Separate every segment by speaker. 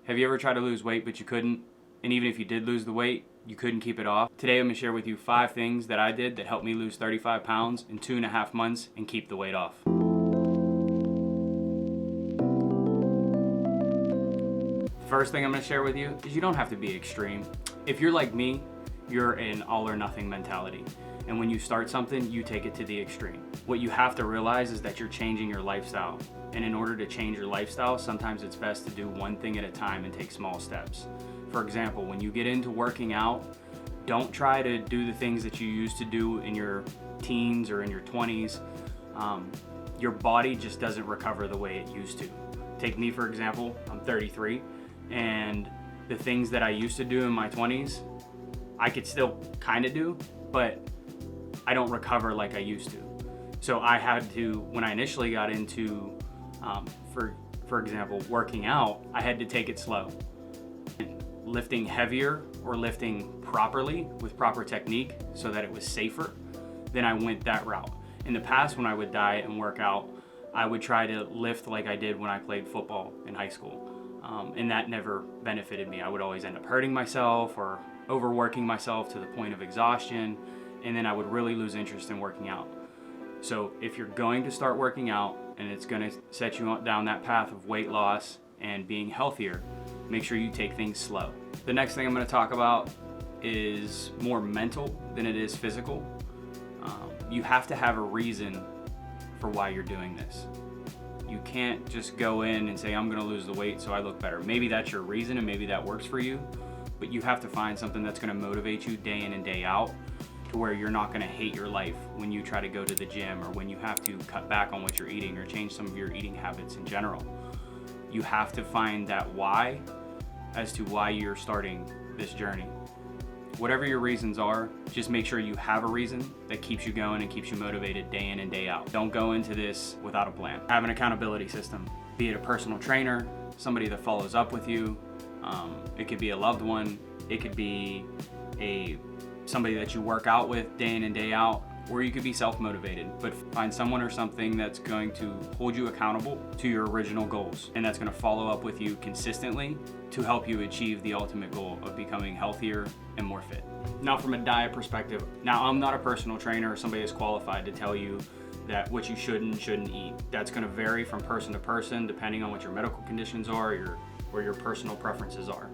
Speaker 1: Have you ever tried to lose weight but you couldn't? And even if you did lose the weight, you couldn't keep it off? Today I'm going to share with you 5 things that I did that helped me lose 35 pounds in 2.5 months and keep the weight off. First thing I'm going to share with you is you don't have to be extreme. If you're like me, you're an all or nothing mentality. And when you start something, you take it to the extreme. What you have to realize is that you're changing your lifestyle. And in order to change your lifestyle, sometimes it's best to do one thing at a time and take small steps. For example, when you get into working out, don't try to do the things that you used to do in your teens or in your 20s. Your body just doesn't recover the way it used to. Take me, for example, I'm 33, and the things that I used to do in my 20s, I could still kind of do, but I don't recover like I used to. So I had to, when I initially got into, for example, working out, I had to take it slow. Lifting heavier or lifting properly with proper technique so that it was safer, then I went that route. In the past, when I would diet and work out, I would try to lift like I did when I played football in high school. And that never benefited me. I would always end up hurting myself or overworking myself to the point of exhaustion, and then I would really lose interest in working out. So if you're going to start working out and it's going to set you down that path of weight loss and being healthier, make sure you take things slow. The next thing I'm going to talk about is more mental than it is physical. You have to have a reason for why you're doing this. You can't just go in and say, I'm going to lose the weight so I look better. Maybe that's your reason and maybe that works for you, but you have to find something that's going to motivate you day in and day out to where you're not going to hate your life when you try to go to the gym or when you have to cut back on what you're eating or change some of your eating habits in general. You have to find that why as to why you're starting this journey. Whatever your reasons are, just make sure you have a reason that keeps you going and keeps you motivated day in and day out. Don't go into this without a plan. Have an accountability system, be it a personal trainer, somebody that follows up with you. It could be a loved one. It could be somebody that you work out with day in and day out, or you could be self-motivated, but find someone or something that's going to hold you accountable to your original goals, and that's going to follow up with you consistently to help you achieve the ultimate goal of becoming healthier and more fit. Now, from a diet perspective, I'm not a personal trainer or somebody that's qualified to tell you that what you should and shouldn't eat. That's going to vary from person to person depending on what your medical conditions are or your personal preferences are.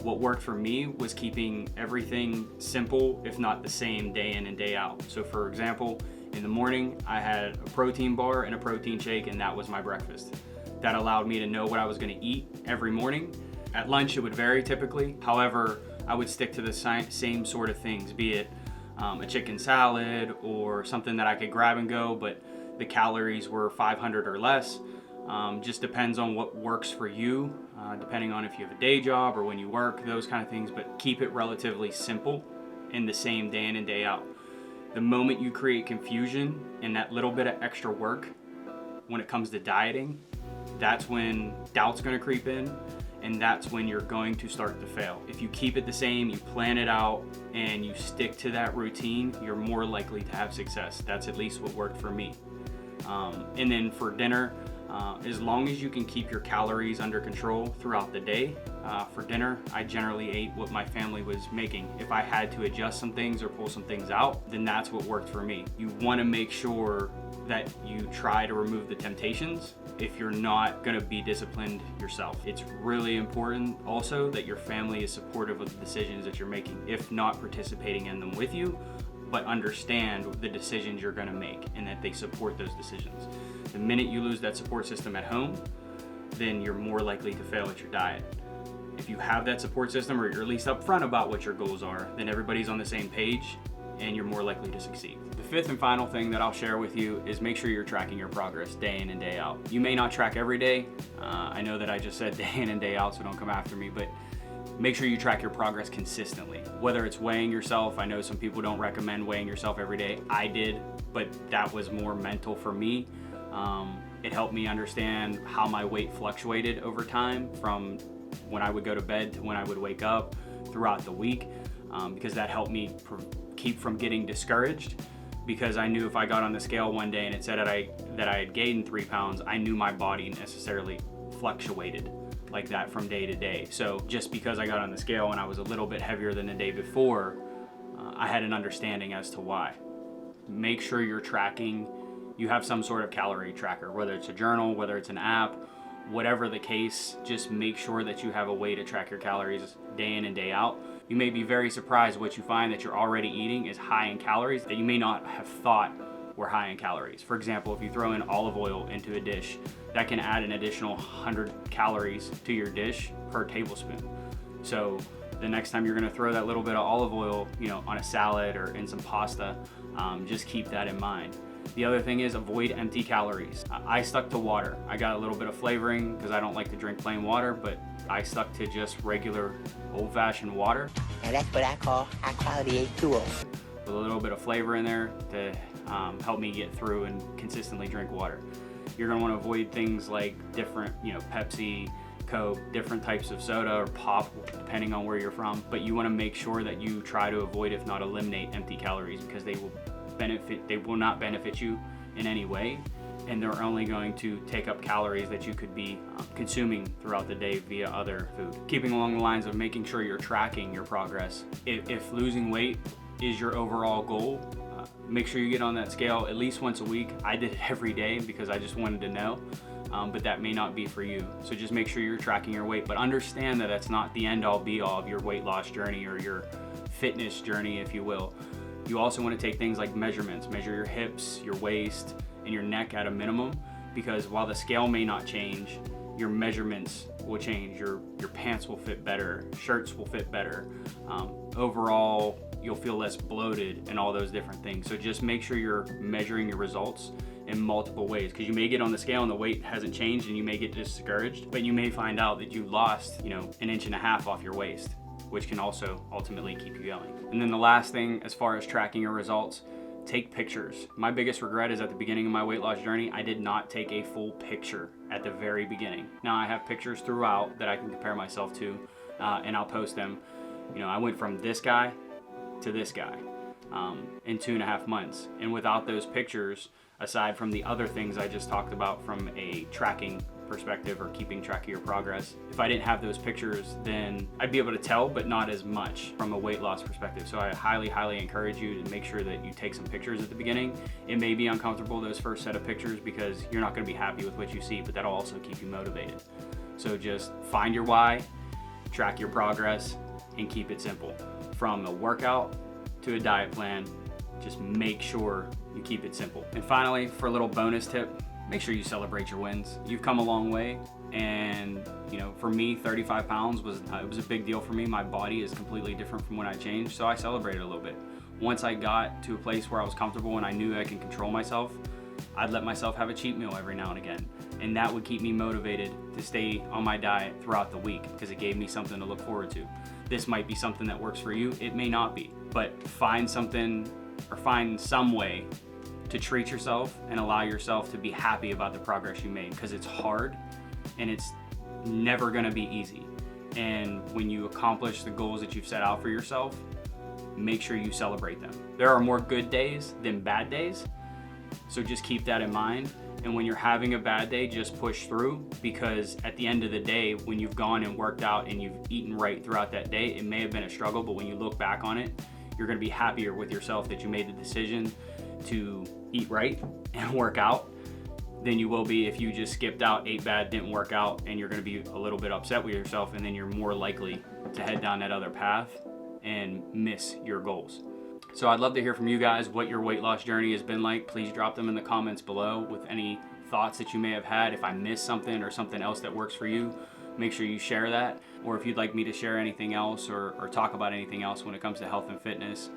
Speaker 1: What worked for me was keeping everything simple, if not the same, day in and day out. So for example, in the morning, I had a protein bar and a protein shake, and that was my breakfast. That allowed me to know what I was gonna eat every morning. At lunch, it would vary typically. However, I would stick to the same sort of things, be it a chicken salad or something that I could grab and go, but the calories were 500 or less. Just depends on what works for you, depending on if you have a day job or when you work, those kind of things, but keep it relatively simple and the same day in and day out. The moment you create confusion and that little bit of extra work when it comes to dieting, that's when doubt's going to creep in, and that's when you're going to start to fail. If you keep it the same, you plan it out, and you stick to that routine, you're more likely to have success. That's at least what worked for me. And then for dinner, as long as you can keep your calories under control throughout the day, for dinner, I generally ate what my family was making. If I had to adjust some things or pull some things out, then that's what worked for me. You want to make sure that you try to remove the temptations if you're not going to be disciplined yourself. It's really important also that your family is supportive of the decisions that you're making, if not participating in them with you, but understand the decisions you're going to make and that they support those decisions. The minute you lose that support system at home, then you're more likely to fail at your diet. If you have that support system, or you're at least upfront about what your goals are, then everybody's on the same page and you're more likely to succeed. The fifth and final thing that I'll share with you is make sure you're tracking your progress day in and day out. You may not track every day. I know that I just said day in and day out, so don't come after me, but make sure you track your progress consistently. Whether it's weighing yourself, I know some people don't recommend weighing yourself every day. I did, but that was more mental for me. It helped me understand how my weight fluctuated over time from when I would go to bed to when I would wake up throughout the week, because that helped me keep from getting discouraged, because I knew if I got on the scale one day and it said that I had gained 3 pounds, I knew my body necessarily fluctuated. like that from day to day. So just because I got on the scale and I was a little bit heavier than the day before, I had an understanding as to why. Make sure you're tracking, you have some sort of calorie tracker, whether it's a journal, whether it's an app, whatever the case. Just make sure that you have a way to track your calories day in and day out. You may be very surprised what you find that you're already eating is high in calories that you may not have thought were high in calories. For example, if you throw in olive oil into a dish, that can add an additional 100 calories to your dish per tablespoon. So the next time you're gonna throw that little bit of olive oil, on a salad or in some pasta, just keep that in mind. The other thing is avoid empty calories. I stuck to water. I got a little bit of flavoring because I don't like to drink plain water, but I stuck to just regular old-fashioned water.
Speaker 2: Now that's what I call high quality H2O.
Speaker 1: With a little bit of flavor in there to help me get through and consistently drink water. You're gonna wanna avoid things like different, Pepsi, Coke, different types of soda or pop, depending on where you're from. But you wanna make sure that you try to avoid, if not eliminate, empty calories, because they will not benefit you in any way, and they're only going to take up calories that you could be consuming throughout the day via other food. Keeping along the lines of making sure you're tracking your progress. If losing weight is your overall goal, make sure you get on that scale at least once a week. I did it every day because I just wanted to know, but that may not be for you. So just make sure you're tracking your weight, but understand that that's not the end all be all of your weight loss journey or your fitness journey, if you will. You also want to take things like measurements, measure your hips, your waist, and your neck at a minimum, because while the scale may not change, your measurements will change. Your pants will fit better, shirts will fit better. Overall, you'll feel less bloated and all those different things. So just make sure you're measuring your results in multiple ways, because you may get on the scale and the weight hasn't changed and you may get discouraged, but you may find out that you lost, an 1.5 inches off your waist, which can also ultimately keep you going. And then the last thing, as far as tracking your results, take pictures. My biggest regret is at the beginning of my weight loss journey, I did not take a full picture at the very beginning. Now I have pictures throughout that I can compare myself to, and I'll post them. I went from this guy to this guy in 2.5 months. And without those pictures, aside from the other things I just talked about from a tracking perspective or keeping track of your progress, if I didn't have those pictures, then I'd be able to tell, but not as much from a weight loss perspective. So I highly encourage you to make sure that you take some pictures at the beginning. It may be uncomfortable, those first set of pictures, because you're not going to be happy with what you see, but that'll also keep you motivated. So just find your why, track your progress, and keep it simple. From a workout to a diet plan, just make sure you keep it simple. And finally, for a little bonus tip, make sure you celebrate your wins. You've come a long way, and for me, 35 pounds was a big deal for me. My body is completely different from when I changed, so I celebrated a little bit. Once I got to a place where I was comfortable and I knew I can control myself, I'd let myself have a cheat meal every now and again, and that would keep me motivated to stay on my diet throughout the week, because it gave me something to look forward to. This might be something that works for you, it may not be, but find something or find some way to treat yourself and allow yourself to be happy about the progress you made, because it's hard and it's never going to be easy. And when you accomplish the goals that you've set out for yourself, make sure you celebrate them. There are more good days than bad days, so just keep that in mind. And when you're having a bad day, just push through, because at the end of the day, when you've gone and worked out and you've eaten right throughout that day, it may have been a struggle, but when you look back on it, you're going to be happier with yourself that you made the decision to eat right and work out than you will be if you just skipped out, ate bad, didn't work out, and you're going to be a little bit upset with yourself, and then you're more likely to head down that other path and miss your goals. So I'd love to hear from you guys what your weight loss journey has been like. Please drop them in the comments below with any thoughts that you may have had. If I missed something or something else that works for you, make sure you share that. Or if you'd like me to share anything else or talk about anything else when it comes to health and fitness,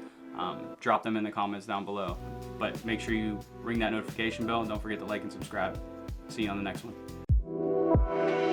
Speaker 1: drop them in the comments down below. But make sure you ring that notification bell, and don't forget to like and subscribe. See you on the next one.